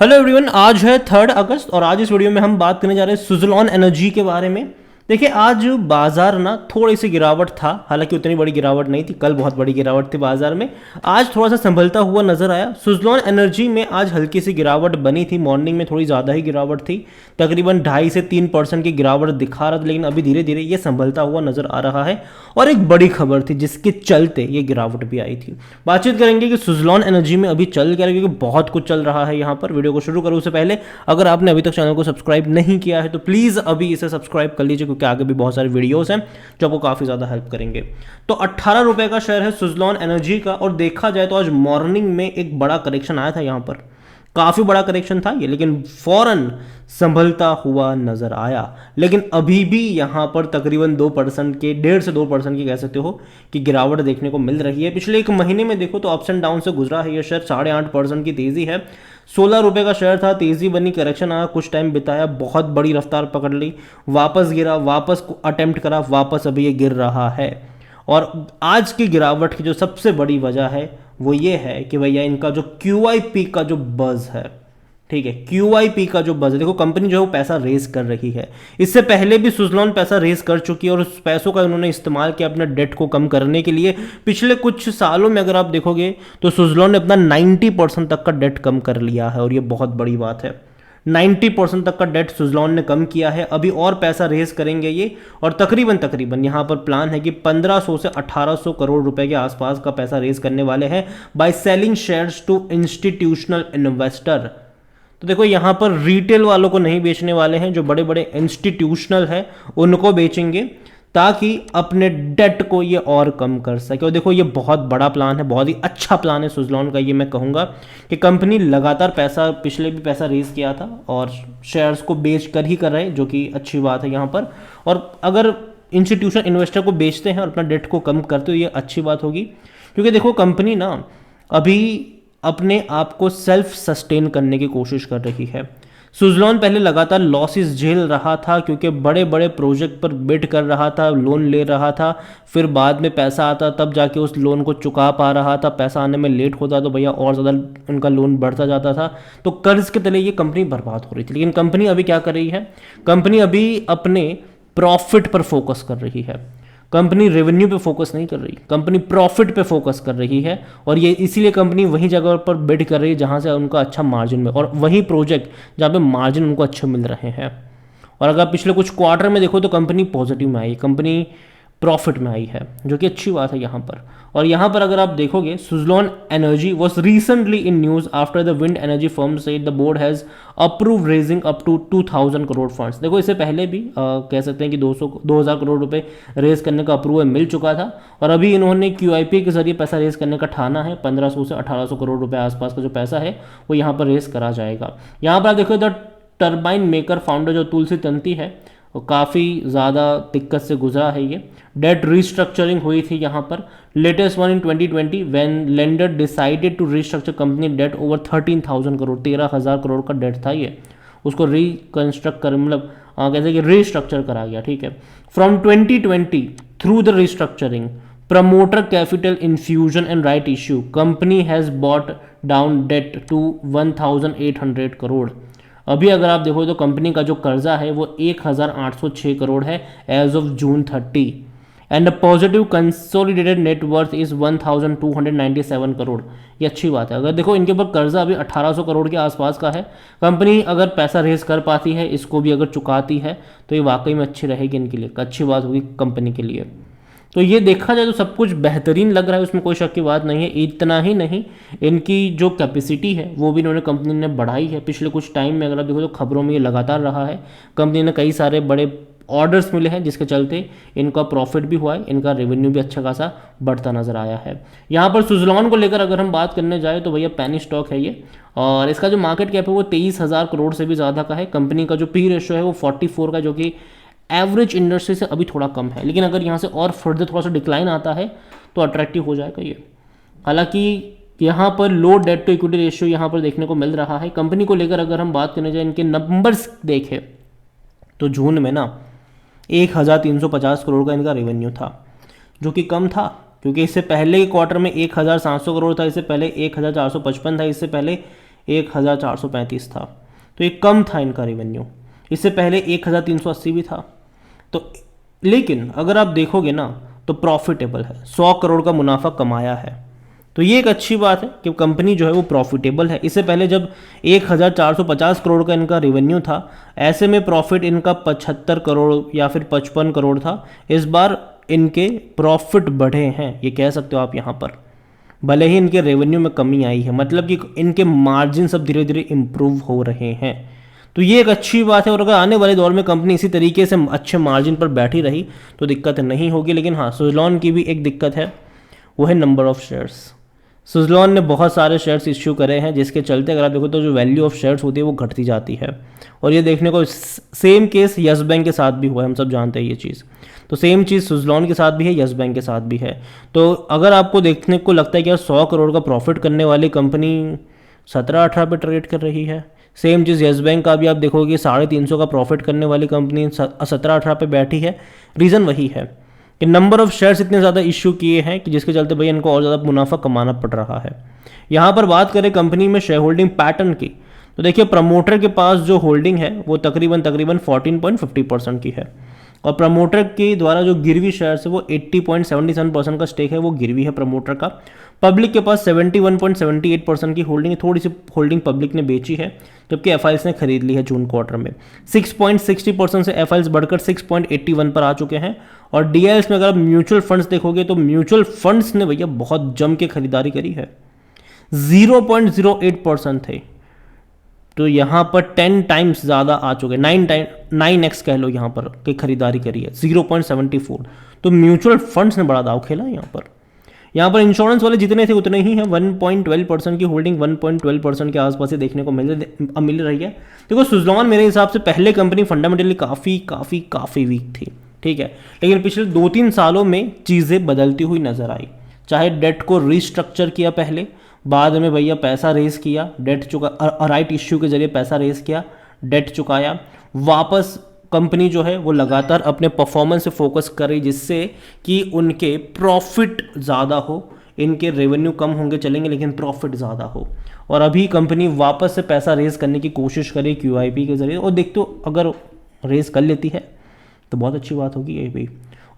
Hello everyone, आज है 3 अगस्त और आज इस वीडियो में हम बात करने जा रहे हैं सुज़लॉन एनर्जी के बारे में। देखिए, आज बाजार ना थोड़ी सी गिरावट था, हालांकि उतनी बड़ी गिरावट नहीं थी। कल बहुत बड़ी गिरावट थी बाजार में, आज थोड़ा सा संभलता हुआ नजर आया। सुज़लॉन एनर्जी में आज हल्की सी गिरावट बनी थी, मॉर्निंग में थोड़ी ज़्यादा ही गिरावट थी, तकरीबन 2.5 से 3% की गिरावट दिखा रहा था, लेकिन अभी धीरे धीरे ये संभलता हुआ नजर आ रहा है। और एक बड़ी खबर थी जिसके चलते ये गिरावट भी आई थी। बातचीत करेंगे कि सुज़लॉन एनर्जी में अभी चल क्या रहा है, क्योंकि बहुत कुछ चल रहा है यहाँ पर। वीडियो को शुरू करूँ उससे पहले अगर आपने अभी तक चैनल को सब्सक्राइब नहीं किया है तो प्लीज़ अभी इसे सब्सक्राइब कर लीजिए, क्योंकि आगे भी बहुत सारे वीडियोस हैं जो आपको काफ़ी ज़्यादा हेल्प करेंगे। तो 18 रुपए का शेयर है सुज़लॉन एनर्जी का, और देखा जाए तो आज मॉर्निंग में एक बड़ा करेक्शन आया था यहाँ पर, काफ़ी बड़ा करेक्शन था ये, लेकिन फौरन संभलता हुआ नजर आया। लेकिन अभी भी यहाँ पर तकरीबन 2% के 1.5 से 2% की कह सकते हो कि गिरावट देखने को मिल रही है। पिछले एक महीने में देखो तो अप्स एंड डाउन से गुजरा है ये शेयर। 8.5% की तेजी है। 16 रुपए का शेयर था, तेजी बनी, करेक्शन आया, कुछ टाइम बिताया, बहुत बड़ी रफ्तार पकड़ ली, वापस गिरा, वापस अटेम्प्ट करा, वापस अभी ये गिर रहा है। और आज की गिरावट की जो सबसे बड़ी वजह है वो ये है कि भैया इनका जो QIP का जो बज़ है, ठीक है, QIP का जो बज़ है, देखो कंपनी जो है वो पैसा रेज कर रही है। इससे पहले भी सुज़लॉन पैसा रेज कर चुकी है और उस पैसों का उन्होंने इस्तेमाल किया अपना डेट को कम करने के लिए। पिछले कुछ सालों में अगर आप देखोगे तो सुज़लॉन ने अपना 90% तक का डेट कम कर लिया है, और ये बहुत बड़ी बात है। 90% तक का डेट सुज़लॉन ने कम किया है। अभी और पैसा रेज करेंगे ये, और तकरीबन यहाँ पर प्लान है कि 1500 से 1800 करोड़ रुपए के आसपास का पैसा रेज करने वाले हैं by selling shares to institutional investor. तो देखो, यहाँ पर रिटेल वालों को नहीं बेचने वाले हैं, जो बड़े बड़े इंस्टीट्यूशनल है उनको बेचेंगे, ताकि अपने डेट को ये और कम कर सके। और देखो, ये बहुत बड़ा प्लान है, बहुत ही अच्छा प्लान है सुज़लॉन का। ये मैं कहूँगा कि कंपनी लगातार पैसा, पिछले भी पैसा रेज किया था और शेयर्स को बेच कर ही कर रहे हैं, जो कि अच्छी बात है यहाँ पर। और अगर इंस्टीट्यूशन इन्वेस्टर को बेचते हैं और अपना डेट को कम करते हो, ये अच्छी बात होगी। क्योंकि देखो, कंपनी ना अभी अपने आप को सेल्फ सस्टेन करने की कोशिश कर रही है। सुज़लॉन पहले लगातार लॉसेस झेल रहा था, क्योंकि बड़े बड़े प्रोजेक्ट पर बिड कर रहा था, लोन ले रहा था, फिर बाद में पैसा आता तब जाके उस लोन को चुका पा रहा था। पैसा आने में लेट होता तो भैया और ज़्यादा उनका लोन बढ़ता जाता था, तो कर्ज के तले ये कंपनी बर्बाद हो रही थी। लेकिन कंपनी अभी क्या कर रही है, कंपनी अभी अपने प्रॉफिट पर फोकस कर रही है। कंपनी रेवेन्यू पे फोकस नहीं कर रही, कंपनी प्रॉफिट पे फोकस कर रही है। और ये इसीलिए कंपनी वही जगह पर बिड कर रही है जहां से उनका अच्छा मार्जिन में, और वही प्रोजेक्ट जहां पे मार्जिन उनको अच्छे मिल रहे हैं। और अगर पिछले कुछ क्वार्टर में देखो तो कंपनी पॉजिटिव में आई, कंपनी प्रॉफिट में आई है, जो कि अच्छी बात है यहाँ पर। और यहाँ पर अगर आप देखोगे, Suzlon energy was recently in news after the wind energy firm said the board has approve raising up to 2000 crore funds. देखो, इससे पहले भी कह सकते हैं कि 2000 करोड़ रुपए रेज करने का अप्रूवल मिल चुका था, और अभी इन्होंने QIP के जरिए पैसा रेज करने का ठाना है। 1500 से 1800 करोड़ रुपए आसपास का जो पैसा है वो यहाँ पर रेज करा जाएगा। यहाँ पर आप देखो, द टर्बाइन मेकर फाउंडर जो तुलसी तंती है, वो काफ़ी ज़्यादा दिक्कत से गुजरा है। ये डेट रिस्ट्रक्चरिंग हुई थी यहाँ पर, latest one in 2020 when lender decided to restructure company debt over 13,000 crore, 13,000 crore का डेट था ये, उसको रिकंस्ट्रक्ट कर, मतलब कैसे कि रिस्ट्रक्चर करा गया, ठीक है। From 2020 through the restructuring, promoter capital infusion and right issue, company has bought down debt to 1800 crore. अभी अगर आप देखो तो कंपनी का जो कर्जा है वो 1806 करोड़ है as of June 30, and positive consolidated net worth is 1297 crore. ये अच्छी बात है। अगर देखो, इनके ऊपर कर्जा अभी 1800 करोड़ के आसपास का है। कंपनी अगर पैसा रेज कर पाती है, इसको भी अगर चुकाती है, तो ये वाकई में अच्छी रहेगी इनके लिए, अच्छी बात होगी कंपनी के लिए। तो ये देखा जाए तो सब कुछ बेहतरीन लग रहा है, उसमें कोई शक की बात नहीं है। इतना ही नहीं, इनकी जो कैपेसिटी है वो भी इन्होंने, कंपनी ने बढ़ाई है। पिछले कुछ टाइम में अगर आप देखो तो खबरों में ये लगातार रहा है। कंपनी ने कई सारे बड़े ऑर्डर्स मिले हैं, जिसके चलते इनका प्रॉफिट भी हुआ है, इनका रेवेन्यू भी अच्छा खासा बढ़ता नजर आया है। यहाँ पर सुज़लॉन को लेकर अगर हम बात करने जाए तो भैया पैनी स्टॉक है ये, और इसका जो मार्केट कैप है वो 23,000 करोड़ से भी ज़्यादा का है। कंपनी का जो पी रेशियो है वो 44 का, जो कि एवरेज इंडस्ट्री से अभी थोड़ा कम है। लेकिन अगर यहाँ से और फर्दर थोड़ा सा डिक्लाइन आता है तो अट्रैक्टिव हो जाएगा ये। हालांकि यहाँ पर लो डेट टू इक्विटी रेशियो यहाँ पर देखने को मिल रहा है। कंपनी को लेकर अगर हम बात करने जाए, इनके नंबर्स देखें तो जून में ना 1350 करोड़ का इनका रेवेन्यू था, जो कि कम था, क्योंकि इससे पहले के क्वार्टर में 1700 करोड़ था, इससे पहले 1455 था, इससे पहले 1435 था, तो ये कम था इनका रेवेन्यू। इससे पहले 1380 भी था। तो लेकिन अगर आप देखोगे ना तो प्रॉफिटेबल है, 100 करोड़ का मुनाफा कमाया है। तो ये एक अच्छी बात है कि कंपनी जो है वो प्रॉफिटेबल है। इससे पहले जब 1450 करोड़ का इनका रेवेन्यू था, ऐसे में प्रॉफिट इनका 75 करोड़ या फिर 55 करोड़ था। इस बार इनके प्रॉफिट बढ़े हैं, ये कह सकते हो आप यहाँ पर, भले ही इनके रेवेन्यू में कमी आई है, मतलब कि इनके मार्जिन सब धीरे धीरे इम्प्रूव हो रहे हैं। तो ये एक अच्छी बात है। और अगर आने वाले दौर में कंपनी इसी तरीके से अच्छे मार्जिन पर बैठी रही तो दिक्कत नहीं होगी। लेकिन हाँ, सुज़लॉन की भी एक दिक्कत है, वो है नंबर ऑफ शेयर्स। सुज़लॉन ने बहुत सारे शेयर्स इश्यू करे हैं, जिसके चलते अगर आप देखो तो जो वैल्यू ऑफ शेयर्स होती है वो घटती जाती है। और ये देखने को सेम केस यस बैंक के साथ भी हुआ है, हम सब जानते हैं ये चीज़। तो सेम चीज़ सुज़लॉन के साथ भी है, यस बैंक के साथ भी है। तो अगर आपको देखने को लगता है कि यार 100 करोड़ का प्रॉफिट करने वाली कंपनी 17-18 पे ट्रेड कर रही है, सेम चीज़ यस बैंक का भी आप देखोगे 350 का प्रॉफिट करने वाली कंपनी 17-18 पे बैठी है। रीज़न वही है कि नंबर ऑफ शेयर्स इतने ज़्यादा इश्यू किए हैं कि जिसके चलते भैया इनको और ज़्यादा मुनाफा कमाना पड़ रहा है। यहाँ पर बात करें कंपनी में शेयर होल्डिंग पैटर्न की, तो देखिए प्रमोटर के पास जो होल्डिंग है वो तकरीबन 14.50% की है। और प्रमोटर के द्वारा जो गिरवी शेयर्स है वो 80.77% का स्टेक है, वो गिरवी है प्रमोटर का। पब्लिक के पास 71.78% की होल्डिंग है, थोड़ी सी होल्डिंग पब्लिक ने बेची है, जबकि एफआईएल्स ने खरीद ली है जून क्वार्टर में। 6.60% से एफआईएल्स बढ़कर 6.81 पर आ चुके हैं। और डीआईएल्स में अगर आप म्यूचुअल फंड्स देखोगे तो म्यूचुअल फंड्स ने भैया बहुत जम के खरीदारी करी है, 0.08% थे। तो यहाँ पर 10 टाइम्स ज़्यादा आ चुके, 9x कह लो यहाँ पर कि खरीदारी करी है, 0.74। तो म्यूचुअल फंड्स ने बड़ा दाव खेला है यहाँ पर। यहाँ पर इंश्योरेंस वाले जितने थे उतने ही हैं, 1.12% की होल्डिंग 1.12% के आसपास ही देखने को मिल रही है। देखो सुज़लॉन मेरे हिसाब से पहले कंपनी फंडामेंटली काफ़ी वीक थी, ठीक है, लेकिन पिछले 2-3 सालों में चीज़ें बदलती हुई नजर आई। चाहे डेट को रिस्ट्रक्चर किया पहले, बाद में भैया पैसा रेज किया, डेट चुका, राइट इश्यू के जरिए पैसा रेज किया, डेट चुकाया, वापस कंपनी जो है वो लगातार अपने परफॉर्मेंस से फोकस कर रही, जिससे कि उनके प्रॉफिट ज़्यादा हो। इनके रेवेन्यू कम होंगे चलेंगे लेकिन प्रॉफिट ज़्यादा हो। और अभी कंपनी वापस से पैसा रेज करने की कोशिश करे QIP के जरिए, और देखते हो अगर रेज कर लेती है तो बहुत अच्छी बात होगी ये भी,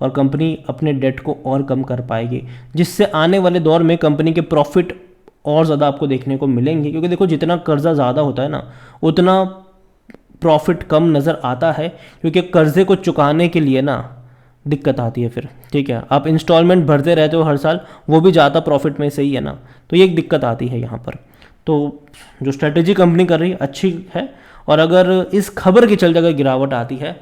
और कंपनी अपने डेट को और कम कर पाएगी, जिससे आने वाले दौर में कंपनी के प्रॉफिट और ज़्यादा आपको देखने को मिलेंगे। क्योंकि देखो जितना कर्जा ज़्यादा होता है ना उतना प्रॉफिट कम नज़र आता है, क्योंकि कर्जे को चुकाने के लिए ना दिक्कत आती है फिर, ठीक है। आप इंस्टॉलमेंट भरते रहते हो हर साल, वो भी ज़्यादा प्रॉफिट में से ही है ना, तो ये एक दिक्कत आती है यहाँ पर। तो जो स्ट्रेटेजी कंपनी कर रही है अच्छी है, और अगर इस खबर के चलते अगर गिरावट आती है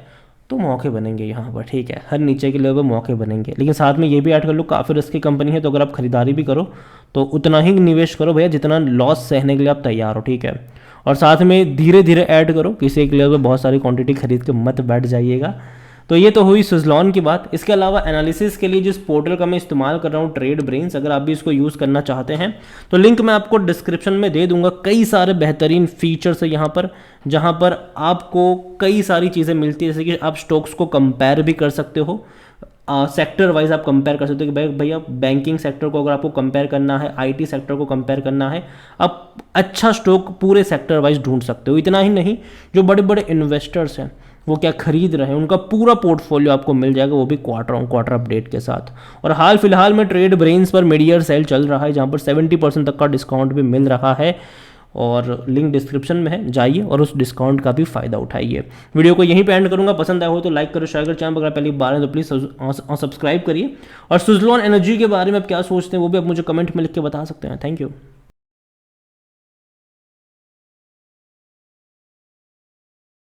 तो मौके बनेंगे यहाँ पर, ठीक है, हर नीचे के लेवल पर मौके बनेंगे। लेकिन साथ में ये भी ऐड कर लो काफ़ी रिस्की कंपनी है, तो अगर आप खरीदारी भी करो तो उतना ही निवेश करो भैया जितना लॉस सहने के लिए आप तैयार हो, ठीक है। और साथ में धीरे धीरे ऐड करो, किसी एक लेवल पर बहुत सारी क्वांटिटी खरीद के मत बैठ जाइएगा। तो ये तो हुई सुज़लॉन की बात। इसके अलावा एनालिसिस के लिए जिस पोर्टल का मैं इस्तेमाल कर रहा हूँ ट्रेड ब्रेन्स, अगर आप भी इसको यूज़ करना चाहते हैं तो लिंक मैं आपको डिस्क्रिप्शन में दे दूंगा। कई सारे बेहतरीन फीचर्स है यहाँ पर, जहाँ पर आपको कई सारी चीज़ें मिलती है, जैसे कि आप स्टॉक्स को कंपेयर भी कर सकते हो, सेक्टर वाइज आप कंपेयर कर सकते हो कि भैया बैंकिंग सेक्टर को अगर आपको कंपेयर करना है, IT सेक्टर को कंपेयर करना है, आप अच्छा स्टॉक पूरे सेक्टर वाइज ढूंढ सकते हो। इतना ही नहीं, जो बड़े बड़े इन्वेस्टर्स हैं वो क्या खरीद रहे हैं उनका पूरा पोर्टफोलियो आपको मिल जाएगा, वो भी क्वार्टर ऑन क्वार्टर अपडेट के साथ। और हाल फिलहाल में ट्रेड ब्रेन्स पर मिड ईयर सेल चल रहा है, जहाँ पर 70% तक का डिस्काउंट भी मिल रहा है, और लिंक डिस्क्रिप्शन में है, जाइए और उस डिस्काउंट का भी फायदा उठाइए। वीडियो को यहीं पे एंड करूंगा, पसंद आया हो तो लाइक करो, शेयर करो, चैनल पर पहली बार है तो प्लीज़ सब्सक्राइब करिए। और सुज़लॉन एनर्जी के बारे में आप क्या सोचते हैं वो भी आप मुझे कमेंट में लिख के बता सकते हैं। Thank you.